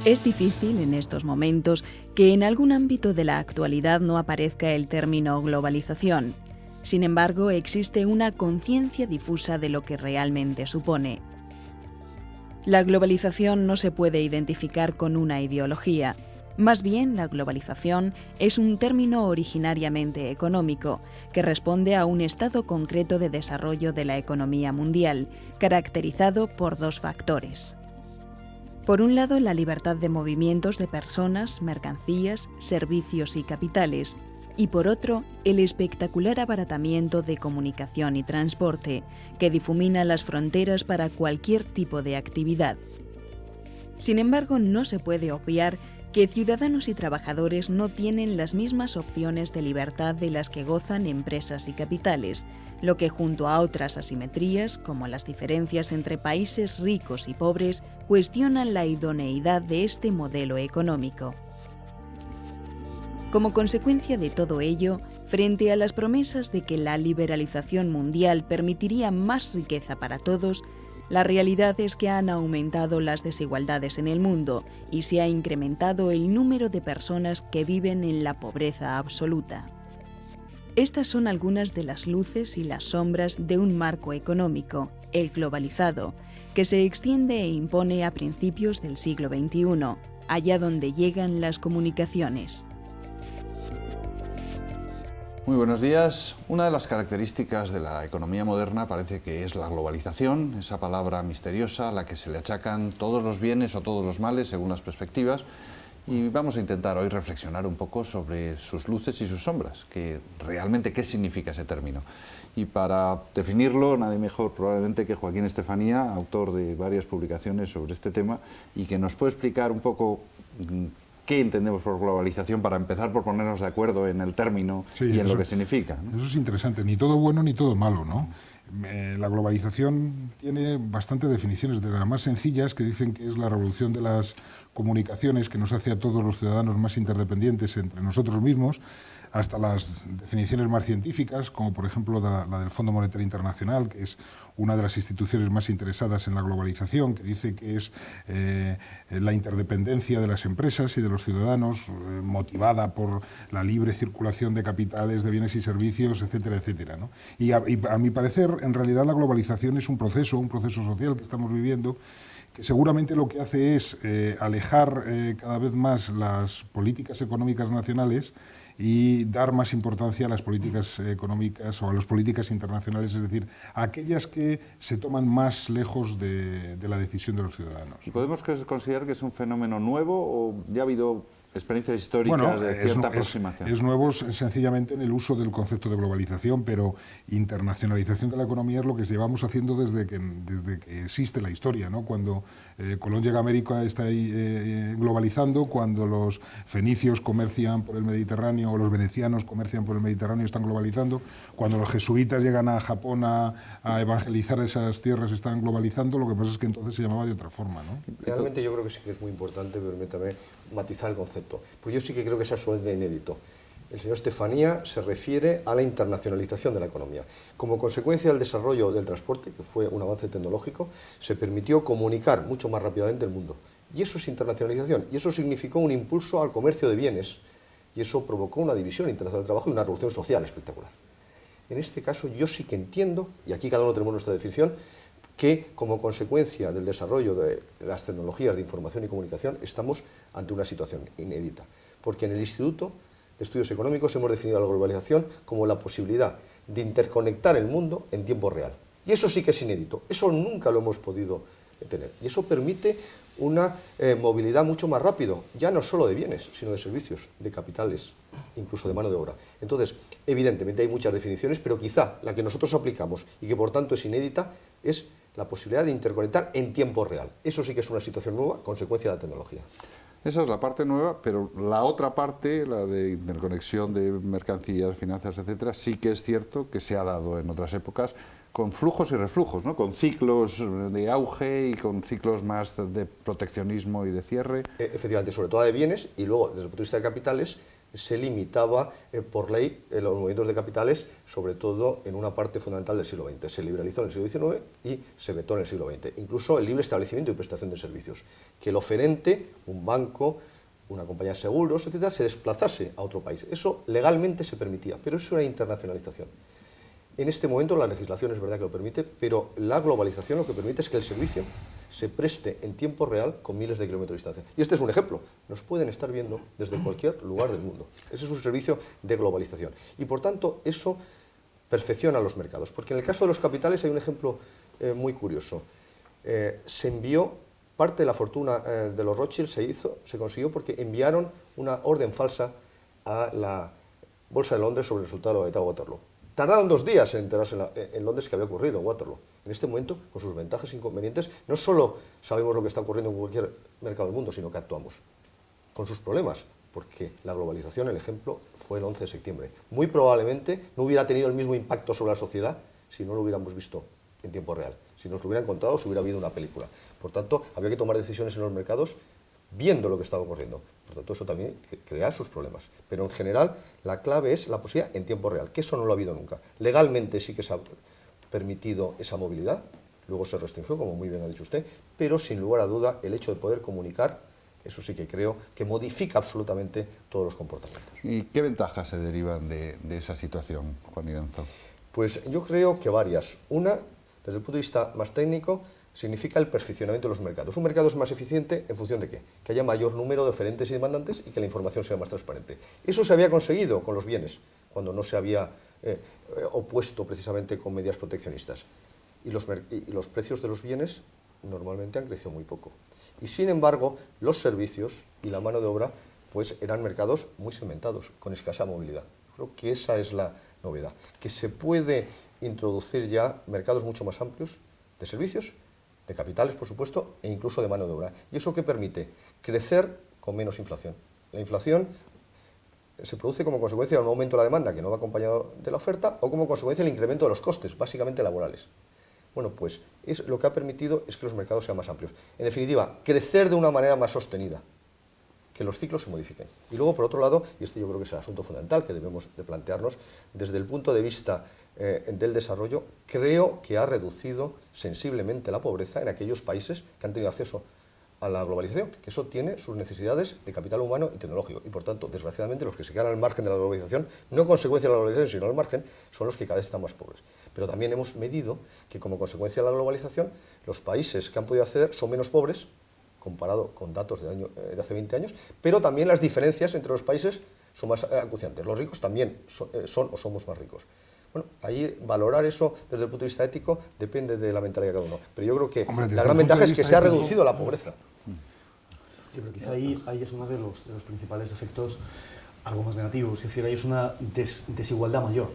Es difícil en estos momentos que en algún ámbito de la actualidad no aparezca el término globalización. Sin embargo, existe una conciencia difusa de lo que realmente supone. La globalización no se puede identificar con una ideología. Más bien, la globalización es un término originariamente económico, que responde a un estado concreto de desarrollo de la economía mundial, caracterizado por dos factores. Por un lado, la libertad de movimientos de personas, mercancías, servicios y capitales, y por otro, el espectacular abaratamiento de comunicación y transporte, que difumina las fronteras para cualquier tipo de actividad. Sin embargo, no se puede obviar que ciudadanos y trabajadores no tienen las mismas opciones de libertad de las que gozan empresas y capitales, lo que junto a otras asimetrías, como las diferencias entre países ricos y pobres, cuestionan la idoneidad de este modelo económico. Como consecuencia de todo ello, frente a las promesas de que la liberalización mundial permitiría más riqueza para todos, la realidad es que han aumentado las desigualdades en el mundo y se ha incrementado el número de personas que viven en la pobreza absoluta. Estas son algunas de las luces y las sombras de un marco económico, el globalizado, que se extiende e impone a principios del siglo XXI, allá donde llegan las comunicaciones. Muy buenos días. Una de las características de la economía moderna parece que es la globalización, esa palabra misteriosa a la que se le achacan todos los bienes o todos los males según las perspectivas. Y vamos a intentar hoy reflexionar un poco sobre sus luces y sus sombras, que realmente qué significa ese término. Y para definirlo, nadie mejor probablemente que Joaquín Estefanía, autor de varias publicaciones sobre este tema, y que nos puede explicar un poco qué entendemos por globalización, para empezar por ponernos de acuerdo en el término y en lo que significa, ¿no? Eso es interesante, ni todo bueno ni todo malo, ¿no? La globalización tiene bastantes definiciones, de las más sencillas, que dicen que es la revolución de las comunicaciones que nos hace a todos los ciudadanos más interdependientes entre nosotros mismos, hasta las definiciones más científicas, como por ejemplo la del Fondo Monetario Internacional, que es una de las instituciones más interesadas en la globalización, que dice que es la interdependencia de las empresas y de los ciudadanos, motivada por la libre circulación de capitales, de bienes y servicios, etcétera, etcétera, ¿no? Y a mi parecer, en realidad la globalización es un proceso social que estamos viviendo, que seguramente lo que hace es alejar cada vez más las políticas económicas nacionales y dar más importancia a las políticas económicas o a las políticas internacionales, es decir, a aquellas que se toman más lejos de la decisión de los ciudadanos. ¿Y podemos considerar que es un fenómeno nuevo o ya ha habido experiencias históricas de cierta aproximación? Es nuevo sencillamente en el uso del concepto de globalización, pero internacionalización de la economía es lo que llevamos haciendo desde que existe la historia, ¿no? Cuando Colón llega a América está globalizando, cuando los fenicios comercian por el Mediterráneo o los venecianos comercian por el Mediterráneo están globalizando, cuando los jesuitas llegan a Japón a evangelizar esas tierras están globalizando, lo que pasa es que entonces se llamaba de otra forma, ¿no? Realmente yo creo que sí que es muy importante, permítame, matizar el concepto, pues yo sí que creo que es absolutamente inédito. El señor Estefanía se refiere a la internacionalización de la economía. Como consecuencia del desarrollo del transporte, que fue un avance tecnológico, se permitió comunicar mucho más rápidamente el mundo. Y eso es internacionalización, y eso significó un impulso al comercio de bienes, y eso provocó una división internacional del trabajo y una revolución social espectacular. En este caso yo sí que entiendo, y aquí cada uno tenemos nuestra definición, que como consecuencia del desarrollo de las tecnologías de información y comunicación estamos ante una situación inédita. Porque en el Instituto de Estudios Económicos hemos definido la globalización como la posibilidad de interconectar el mundo en tiempo real. Y eso sí que es inédito, eso nunca lo hemos podido tener. Y eso permite una movilidad mucho más rápido, ya no solo de bienes, sino de servicios, de capitales, incluso de mano de obra. Entonces, evidentemente hay muchas definiciones, pero quizá la que nosotros aplicamos y que por tanto es inédita es la posibilidad de interconectar en tiempo real. Eso sí que es una situación nueva, consecuencia de la tecnología. Esa es la parte nueva, pero la otra parte, la de interconexión de mercancías, finanzas, etcétera, sí que es cierto que se ha dado en otras épocas con flujos y reflujos, ¿no? Con ciclos de auge y con ciclos más de proteccionismo y de cierre. Efectivamente, sobre todo de bienes y luego, desde el punto de vista de capitales, se limitaba por ley los movimientos de capitales, sobre todo en una parte fundamental del siglo XX. Se liberalizó en el siglo XIX y se vetó en el siglo XX. Incluso el libre establecimiento y prestación de servicios. Que el oferente, un banco, una compañía de seguros, etcétera, se desplazase a otro país. Eso legalmente se permitía, pero eso era internacionalización. En este momento la legislación es verdad que lo permite, pero la globalización lo que permite es que el servicio se preste en tiempo real con miles de kilómetros de distancia. Y este es un ejemplo. Nos pueden estar viendo desde cualquier lugar del mundo. Ese es un servicio de globalización. Y por tanto, eso perfecciona los mercados. Porque en el caso de los capitales hay un ejemplo muy curioso. Se envió parte de la fortuna de los Rothschild, se consiguió porque enviaron una orden falsa a la Bolsa de Londres sobre el resultado de la batalla de Waterloo. Tardaron 2 días en enterarse en Londres que había ocurrido en Waterloo. En este momento, con sus ventajas e inconvenientes, no solo sabemos lo que está ocurriendo en cualquier mercado del mundo, sino que actuamos. Con sus problemas, porque la globalización, el ejemplo, fue el 11 de septiembre. Muy probablemente no hubiera tenido el mismo impacto sobre la sociedad si no lo hubiéramos visto en tiempo real. Si nos lo hubieran contado, si hubiera habido una película. Por tanto, había que tomar decisiones en los mercados viendo lo que estaba ocurriendo. Por tanto, eso también crea sus problemas. Pero en general, la clave es la posibilidad en tiempo real, que eso no lo ha habido nunca. Legalmente sí que se ha permitido esa movilidad, luego se restringió, como muy bien ha dicho usted, pero sin lugar a duda el hecho de poder comunicar, eso sí que creo que modifica absolutamente todos los comportamientos. ¿Y qué ventajas se derivan de esa situación, Juan Iranzo? Pues yo creo que varias. Una, desde el punto de vista más técnico, significa el perfeccionamiento de los mercados. Un mercado es más eficiente en función de ¿qué? Que haya mayor número de oferentes y demandantes y que la información sea más transparente. Eso se había conseguido con los bienes, cuando no se había opuesto precisamente con medidas proteccionistas. Y los precios de los bienes normalmente han crecido muy poco. Y sin embargo, los servicios y la mano de obra pues eran mercados muy segmentados, con escasa movilidad. Creo que esa es la novedad, que se puede introducir ya mercados mucho más amplios de servicios, de capitales, por supuesto, e incluso de mano de obra. ¿Y eso qué permite? Crecer con menos inflación. La inflación se produce como consecuencia de un aumento de la demanda que no va acompañado de la oferta o como consecuencia del incremento de los costes, básicamente laborales. Bueno, pues lo que ha permitido es que los mercados sean más amplios. En definitiva, crecer de una manera más sostenida, que los ciclos se modifiquen. Y luego, por otro lado, y este yo creo que es el asunto fundamental que debemos de plantearnos, desde el punto de vista del desarrollo, creo que ha reducido sensiblemente la pobreza en aquellos países que han tenido acceso a la globalización, que eso tiene sus necesidades de capital humano y tecnológico. Y por tanto, desgraciadamente, los que se quedan al margen de la globalización, no consecuencia de la globalización, sino al margen, son los que cada vez están más pobres. Pero también hemos medido que como consecuencia de la globalización, los países que han podido acceder son menos pobres, comparado con datos de hace 20 años, pero también las diferencias entre los países son más acuciantes. Los ricos también son o somos más ricos. Bueno, ahí valorar eso desde el punto de vista ético depende de la mentalidad de cada uno. Pero yo creo que la gran ventaja es que se ha reducido la pobreza. Sí, pero quizá ahí es uno de los principales efectos algo más negativos. Es decir, ahí es una desigualdad mayor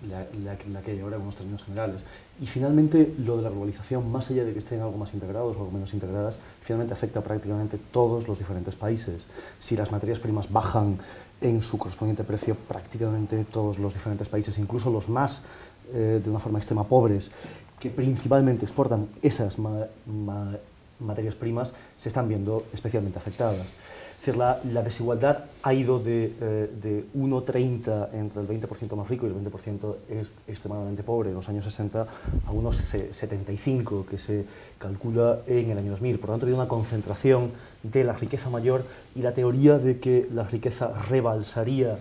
la que hay ahora en unos términos generales. Y finalmente, lo de la globalización, más allá de que estén algo más integrados o algo menos integradas, finalmente afecta a prácticamente todos los diferentes países. Si las materias primas bajan en su correspondiente precio, prácticamente todos los diferentes países, incluso los más, de una forma extrema, pobres, que principalmente exportan esas materias primas, se están viendo especialmente afectadas. Es decir, la desigualdad ha ido de 1,30 entre el 20% más rico y el 20% extremadamente pobre en los años 60 a unos 75 que se calcula en el año 2000. Por lo tanto, ha habido una concentración de la riqueza mayor y la teoría de que la riqueza rebalsaría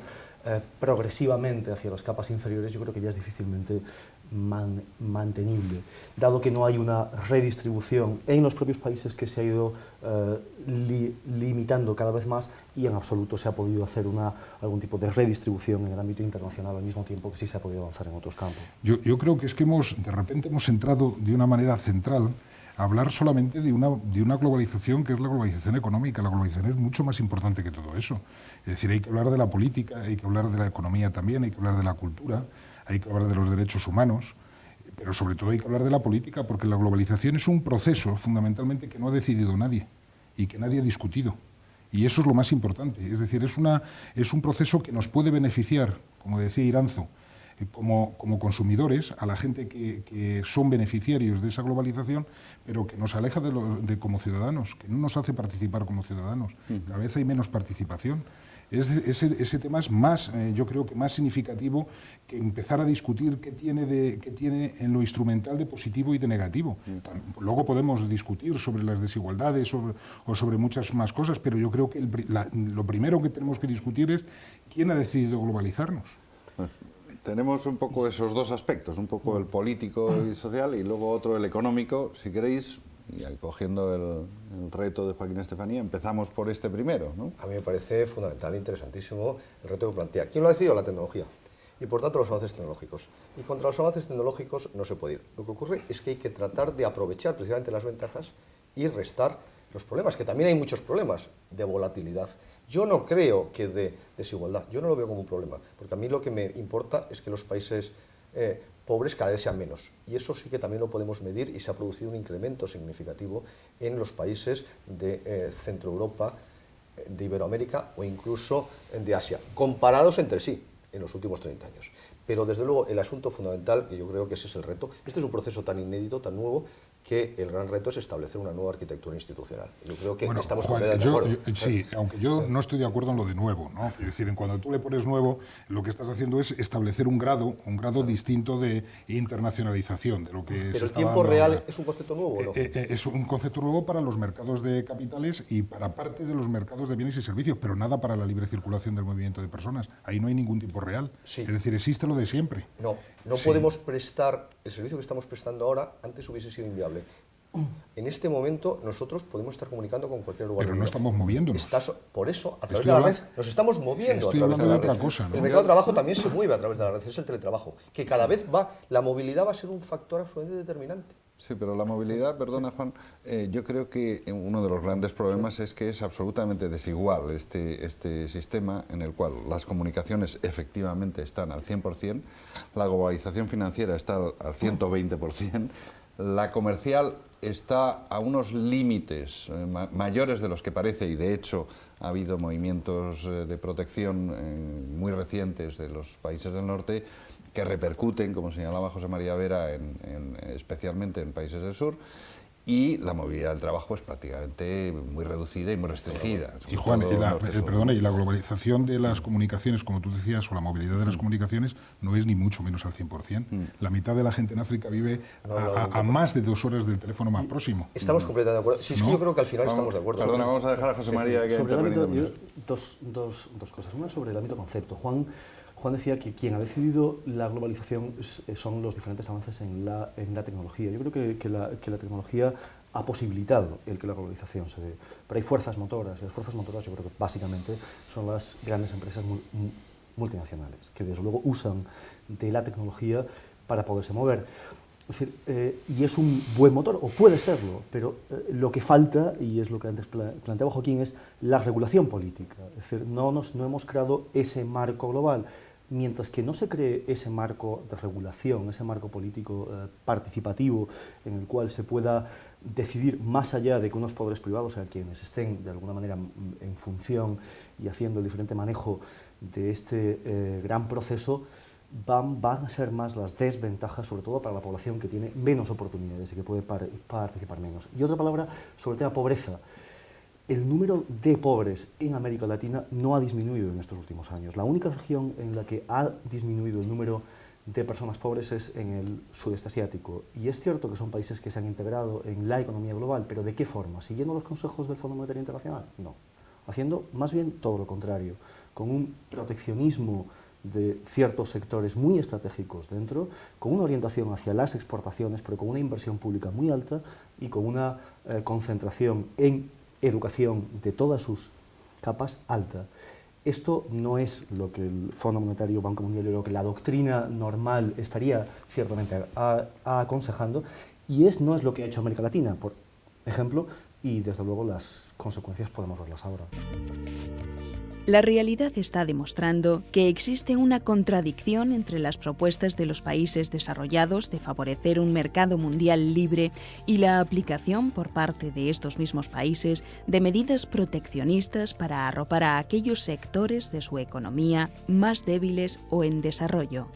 progresivamente hacia las capas inferiores, yo creo que ya es difícilmente mantenible, dado que no hay una redistribución en los propios países que se ha ido limitando cada vez más y en absoluto se ha podido hacer algún tipo de redistribución en el ámbito internacional al mismo tiempo que sí se ha podido avanzar en otros campos. Yo creo que es que de repente hemos entrado de una manera central a hablar solamente de una globalización que es la globalización económica. La globalización es mucho más importante que todo eso. Es decir, hay que hablar de la política, hay que hablar de la economía también, hay que hablar de la cultura, hay que hablar de los derechos humanos, pero sobre todo hay que hablar de la política, porque la globalización es un proceso fundamentalmente que no ha decidido nadie y que nadie ha discutido. Y eso es lo más importante. Es decir, es un proceso que nos puede beneficiar, como decía Iranzo, como consumidores, a la gente que son beneficiarios de esa globalización, pero que nos aleja de como ciudadanos, que no nos hace participar como ciudadanos. Cada vez hay menos participación. Ese tema es más, yo creo que más significativo que empezar a discutir qué tiene en lo instrumental de positivo y de negativo. Luego podemos discutir sobre las desigualdades o sobre muchas más cosas, pero yo creo que lo primero que tenemos que discutir es quién ha decidido globalizarnos. Bueno, tenemos un poco esos dos aspectos, un poco el político y social y luego otro el económico. Si queréis, y cogiendo el reto de Joaquín Estefanía, empezamos por este primero, ¿no? A mí me parece fundamental e interesantísimo el reto que plantea. ¿Quién lo ha decidido? La tecnología. Y por tanto los avances tecnológicos. Y contra los avances tecnológicos no se puede ir. Lo que ocurre es que hay que tratar de aprovechar precisamente las ventajas y restar los problemas, que también hay muchos problemas de volatilidad. Yo no creo que de desigualdad, yo no lo veo como un problema, porque a mí lo que me importa es que los países pobres cada vez sean menos. Y eso sí que también lo podemos medir y se ha producido un incremento significativo en los países de Centro Europa, de Iberoamérica o incluso de Asia, comparados entre sí en los últimos 30 años. Pero desde luego el asunto fundamental, y yo creo que ese es el reto, este es un proceso tan inédito, tan nuevo, que el gran reto es establecer una nueva arquitectura institucional. Yo creo que estamos completamente de acuerdo. Sí, aunque yo no estoy de acuerdo en lo de nuevo, ¿no? Es decir, cuando tú le pones nuevo, lo que estás haciendo es establecer un grado distinto de internacionalización de lo que Pero se el está tiempo dando real ahora. es un concepto nuevo, ¿o no? Es un concepto nuevo para los mercados de capitales y para parte de los mercados de bienes y servicios, pero nada para la libre circulación del movimiento de personas. Ahí no hay ningún tiempo real. Sí. Es decir, existe lo de siempre. No Sí. podemos prestar el servicio que estamos prestando ahora, antes hubiese sido inviable. En este momento nosotros podemos estar comunicando con cualquier lugar. Pero no estamos moviéndonos. Por eso, a través Estoy de la red, hablando- nos estamos moviendo a estoy través de hablando la de red. otra cosa, ¿no? El mercado de trabajo también se mueve a través de la red, es el teletrabajo, que cada vez la movilidad va a ser un factor absolutamente determinante. Sí, pero la movilidad, perdona Juan, yo creo que uno de los grandes problemas es que es absolutamente desigual este sistema en el cual las comunicaciones efectivamente están al 100%, la globalización financiera está al 120%, la comercial está a unos límites mayores de los que parece y de hecho ha habido movimientos de protección muy recientes de los países del norte que repercuten, como señalaba José María Vera, especialmente en países del sur, y la movilidad del trabajo es prácticamente muy reducida y muy restringida. Y Juan, sobre todo norte-sur. y la globalización de las comunicaciones, como tú decías, o la movilidad de las comunicaciones, no es ni mucho menos al 100%. La mitad de la gente en África vive a más de 2 horas del teléfono más próximo. Estamos completamente de acuerdo. Sí, es que yo creo que al final estamos de acuerdo. Perdona, vamos a dejar a José María que ha Sobre el intervenido ámbito, menos. dos cosas. Una sobre el ámbito concepto. Juan decía que quien ha decidido la globalización son los diferentes avances en la tecnología. Yo creo que la tecnología ha posibilitado el que la globalización se dé. Pero hay fuerzas motoras, y las fuerzas motoras yo creo que básicamente son las grandes empresas multinacionales, que desde luego usan de la tecnología para poderse mover. Es decir, y es un buen motor, o puede serlo, pero lo que falta, y es lo que antes planteaba Joaquín, es la regulación política. Es decir, no hemos creado ese marco global. Mientras que no se cree ese marco de regulación, ese marco político participativo en el cual se pueda decidir más allá de que unos poderes privados sean quienes estén de alguna manera en función y haciendo el diferente manejo de este gran proceso, van a ser más las desventajas, sobre todo para la población que tiene menos oportunidades y que puede participar menos. Y otra palabra sobre el tema pobreza. El número de pobres en América Latina no ha disminuido en estos últimos años. La única región en la que ha disminuido el número de personas pobres es en el sudeste asiático. Y es cierto que son países que se han integrado en la economía global, pero ¿de qué forma? ¿Siguiendo los consejos del Fondo Monetario Internacional? No. Haciendo más bien todo lo contrario, con un proteccionismo de ciertos sectores muy estratégicos dentro, con una orientación hacia las exportaciones, pero con una inversión pública muy alta y con una concentración en educación de todas sus capas alta. Esto no es lo que el Fondo Monetario, Banco Mundial y lo que la doctrina normal estaría ciertamente aconsejando, y no es lo que ha hecho América Latina, por ejemplo, y desde luego las consecuencias podemos verlas ahora. La realidad está demostrando que existe una contradicción entre las propuestas de los países desarrollados de favorecer un mercado mundial libre y la aplicación por parte de estos mismos países de medidas proteccionistas para arropar a aquellos sectores de su economía más débiles o en desarrollo.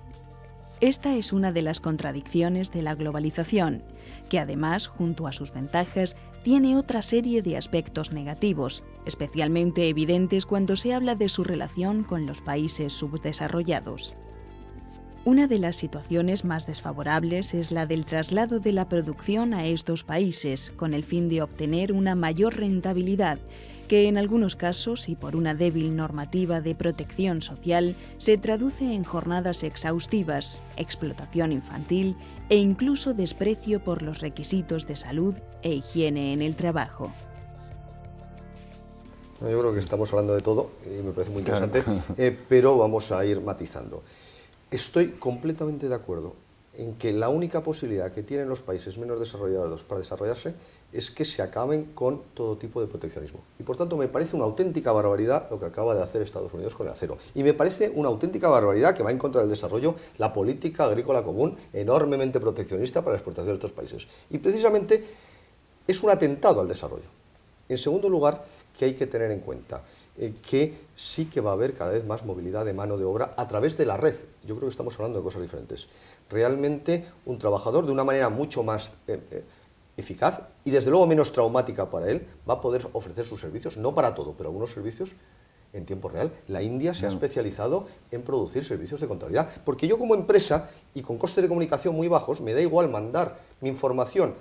Esta es una de las contradicciones de la globalización, que además, junto a sus ventajas, tiene otra serie de aspectos negativos, especialmente evidentes cuando se habla de su relación con los países subdesarrollados. Una de las situaciones más desfavorables es la del traslado de la producción a estos países, con el fin de obtener una mayor rentabilidad, que en algunos casos, y por una débil normativa de protección social, se traduce en jornadas exhaustivas, explotación infantil e incluso desprecio por los requisitos de salud e higiene en el trabajo. Yo creo que estamos hablando de todo y me parece muy interesante, pero vamos a ir matizando. Estoy completamente de acuerdo en que la única posibilidad que tienen los países menos desarrollados para desarrollarse es que se acaben con todo tipo de proteccionismo. Y por tanto me parece una auténtica barbaridad lo que acaba de hacer Estados Unidos con el acero. Y me parece una auténtica barbaridad que va en contra del desarrollo la política agrícola común enormemente proteccionista para la exportación de estos países. Y precisamente es un atentado al desarrollo. En segundo lugar, que hay que tener en cuenta que sí que va a haber cada vez más movilidad de mano de obra a través de la red. Yo creo que estamos hablando de cosas diferentes. Realmente un trabajador de una manera mucho más eficaz y desde luego menos traumática para él va a poder ofrecer sus servicios, no para todo, pero algunos servicios en tiempo real. La India se ha especializado en producir servicios de contabilidad, porque yo como empresa y con costes de comunicación muy bajos me da igual mandar mi información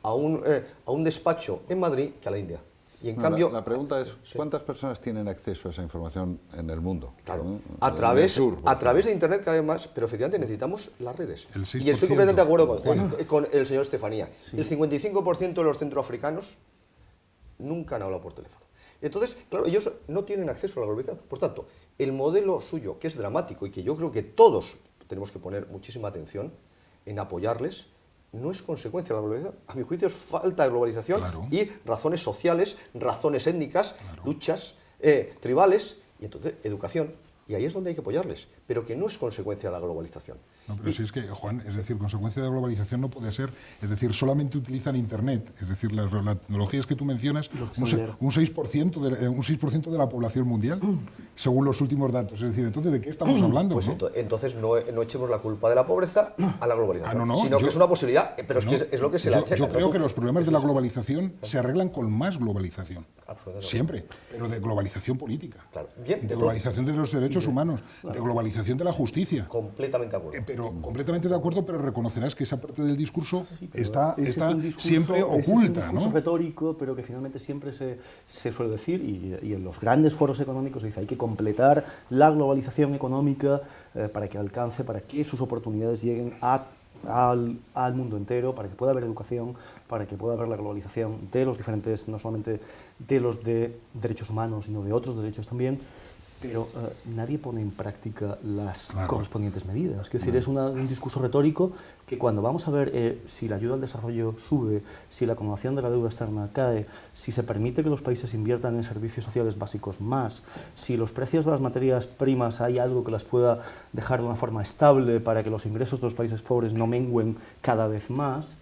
a un despacho en Madrid que a la India. Y en cambio, la pregunta es, ¿cuántas personas tienen acceso a esa información en el mundo? Claro, a través de Internet cada vez más, pero efectivamente necesitamos las redes. Y estoy completamente de acuerdo con el señor Estefanía. Sí. El 55% de los centroafricanos nunca han hablado por teléfono. Entonces, claro, ellos no tienen acceso a la globalización. Por tanto, el modelo suyo, que es dramático y que yo creo que todos tenemos que poner muchísima atención en apoyarles, no es consecuencia de la globalización. A mi juicio es falta de globalización y razones sociales, razones étnicas, luchas tribales y entonces educación. Y ahí es donde hay que apoyarles, pero que no es consecuencia de la globalización. No, pero si es que, Juan, es decir, consecuencia de la globalización no puede ser, es decir, solamente utilizan Internet, es decir, las tecnologías que tú mencionas, un 6% de la población mundial, según los últimos datos. Es decir, entonces, ¿de qué estamos hablando? Pues ¿no? Entonces no echemos la culpa de la pobreza a la globalización, sino que es una posibilidad, pero es lo que se le hace. Yo creo que los problemas de la globalización se arreglan con más globalización. Siempre, pero de globalización política, de globalización de los derechos humanos, de globalización de la justicia. Completamente de acuerdo. Pero completamente de acuerdo, pero reconocerás que esa parte del discurso está siempre oculta. Es un discurso retórico, pero que finalmente siempre se suele decir, y en los grandes foros económicos se dice, hay que completar la globalización económica para que alcance, para que sus oportunidades lleguen al mundo entero, para que pueda haber educación, para que pueda haber la globalización de los diferentes, no solamente de los de derechos humanos, sino de otros derechos también, pero nadie pone en práctica las correspondientes medidas. Es decir, es un discurso retórico que cuando vamos a ver si la ayuda al desarrollo sube, si la acumulación de la deuda externa cae, si se permite que los países inviertan en servicios sociales básicos más, si los precios de las materias primas hay algo que las pueda dejar de una forma estable para que los ingresos de los países pobres no mengüen cada vez más,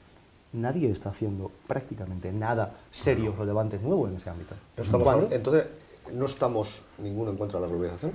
nadie está haciendo prácticamente nada serio, relevante, nuevo en ese ámbito. Entonces, no estamos ninguno en contra de la globalización.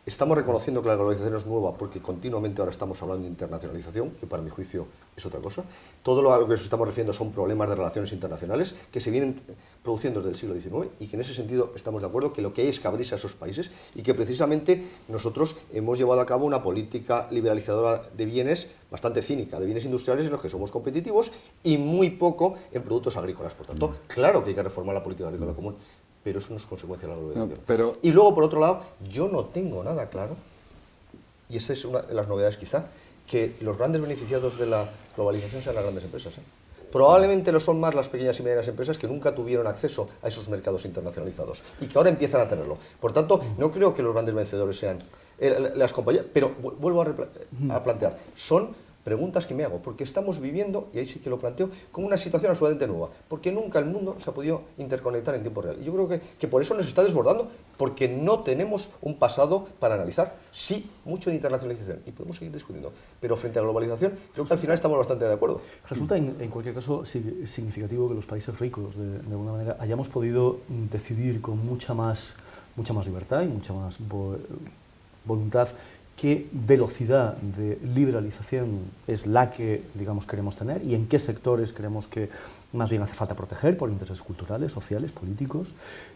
Estamos reconociendo que la globalización es nueva porque continuamente ahora estamos hablando de internacionalización, que para mi juicio es otra cosa. Todo lo a lo que nos estamos refiriendo son problemas de relaciones internacionales que se vienen produciendo desde el siglo XIX y que en ese sentido estamos de acuerdo que lo que hay es que abrirse a esos países y que precisamente nosotros hemos llevado a cabo una política liberalizadora de bienes bastante cínica, de bienes industriales en los que somos competitivos y muy poco en productos agrícolas. Por tanto, claro que hay que reformar la política agrícola común, pero eso no es consecuencia de la globalización. Y luego, por otro lado, yo no tengo nada claro, y esa es una de las novedades quizá, que los grandes beneficiados de la globalización sean las grandes empresas. Probablemente lo son más las pequeñas y medianas empresas que nunca tuvieron acceso a esos mercados internacionalizados y que ahora empiezan a tenerlo. Por tanto, no creo que los grandes vencedores sean las compañías, pero vuelvo a plantear, son preguntas que me hago, porque estamos viviendo, y ahí sí que lo planteo, como una situación absolutamente nueva, porque nunca el mundo se ha podido interconectar en tiempo real. Y yo creo que por eso nos está desbordando, porque no tenemos un pasado para analizar. Sí, mucho de internacionalización, y podemos seguir discutiendo, pero frente a la globalización, creo que al final estamos bastante de acuerdo. Resulta, en cualquier caso, significativo que los países ricos, de alguna manera, hayamos podido decidir con mucha más libertad y mucha más voluntad qué velocidad de liberalización es la que, digamos, queremos tener y en qué sectores creemos que más bien hace falta proteger por intereses culturales, sociales, políticos,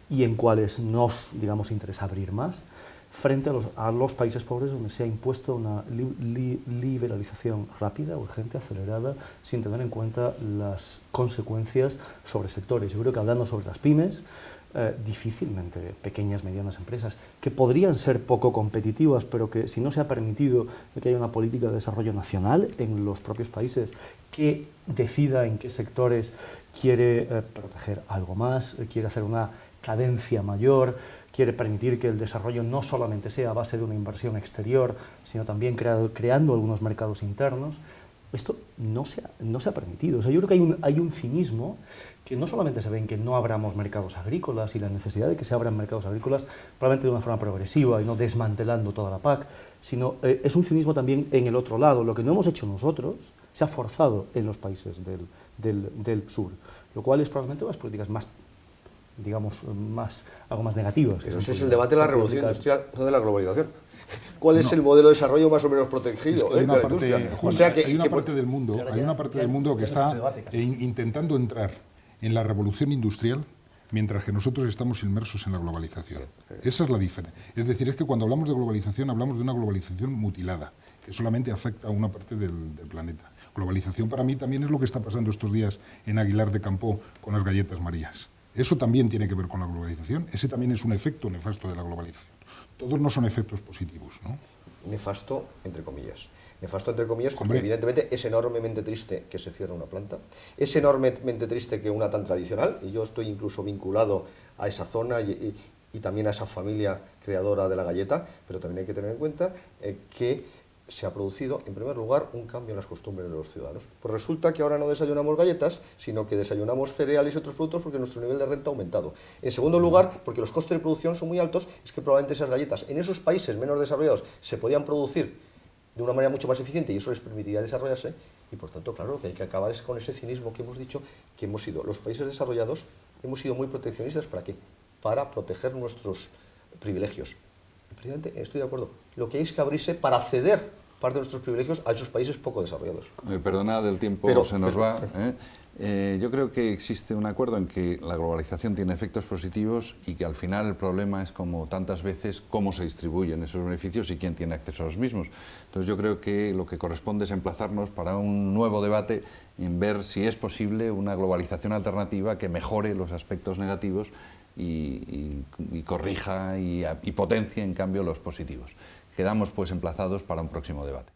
y en cuáles nos, digamos, interesa abrir más, frente a los países pobres donde se ha impuesto una liberalización rápida, urgente, acelerada, sin tener en cuenta las consecuencias sobre sectores. Yo creo que hablando sobre las pymes, difícilmente pequeñas, medianas empresas, que podrían ser poco competitivas, pero que si no se ha permitido que haya una política de desarrollo nacional en los propios países que decida en qué sectores quiere proteger algo más, quiere hacer una cadencia mayor, quiere permitir que el desarrollo no solamente sea a base de una inversión exterior, sino también creando algunos mercados internos. Esto no se ha permitido. O sea, yo creo que hay un cinismo que no solamente se ve en que no abramos mercados agrícolas y la necesidad de que se abran mercados agrícolas probablemente de una forma progresiva y no desmantelando toda la PAC, sino es un cinismo también en el otro lado. Lo que no hemos hecho nosotros se ha forzado en los países del sur, lo cual es probablemente unas políticas más, digamos, algo más negativas. Ese es el debate de la revolución industrial, no de la globalización. ¿Cuál es el modelo de desarrollo más o menos protegido? Es que hay una parte, Juan, hay una parte del mundo que está intentando entrar en la revolución industrial mientras que nosotros estamos inmersos en la globalización. Esa es la diferencia. Es decir, es que cuando hablamos de globalización hablamos de una globalización mutilada, que solamente afecta a una parte del planeta. Globalización para mí también es lo que está pasando estos días en Aguilar de Campoo con las galletas Marías. Eso también tiene que ver con la globalización, ese también es un efecto nefasto de la globalización. Todos no son efectos positivos, ¿no? Nefasto, entre comillas. Nefasto, entre comillas, porque evidentemente es enormemente triste que se cierre una planta, es enormemente triste que una tan tradicional, y yo estoy incluso vinculado a esa zona y también a esa familia creadora de la galleta, pero también hay que tener en cuenta que se ha producido, en primer lugar, un cambio en las costumbres de los ciudadanos. Pues resulta que ahora no desayunamos galletas, sino que desayunamos cereales y otros productos porque nuestro nivel de renta ha aumentado. En segundo lugar, porque los costes de producción son muy altos, es que probablemente esas galletas en esos países menos desarrollados se podían producir de una manera mucho más eficiente y eso les permitiría desarrollarse y, por tanto, claro, lo que hay que acabar es con ese cinismo que hemos dicho, que hemos sido los países desarrollados, hemos sido muy proteccionistas. ¿Para qué? Para proteger nuestros privilegios. Precisamente, estoy de acuerdo. Lo que hay es que abrirse para ceder parte de nuestros privilegios a esos países poco desarrollados. Perdonad, el tiempo se nos va. Yo creo que existe un acuerdo en que la globalización tiene efectos positivos y que al final el problema es, como tantas veces, cómo se distribuyen esos beneficios y quién tiene acceso a los mismos. Entonces yo creo que lo que corresponde es emplazarnos para un nuevo debate en ver si es posible una globalización alternativa que mejore los aspectos negativos y corrija y potencie en cambio los positivos. Quedamos pues emplazados para un próximo debate.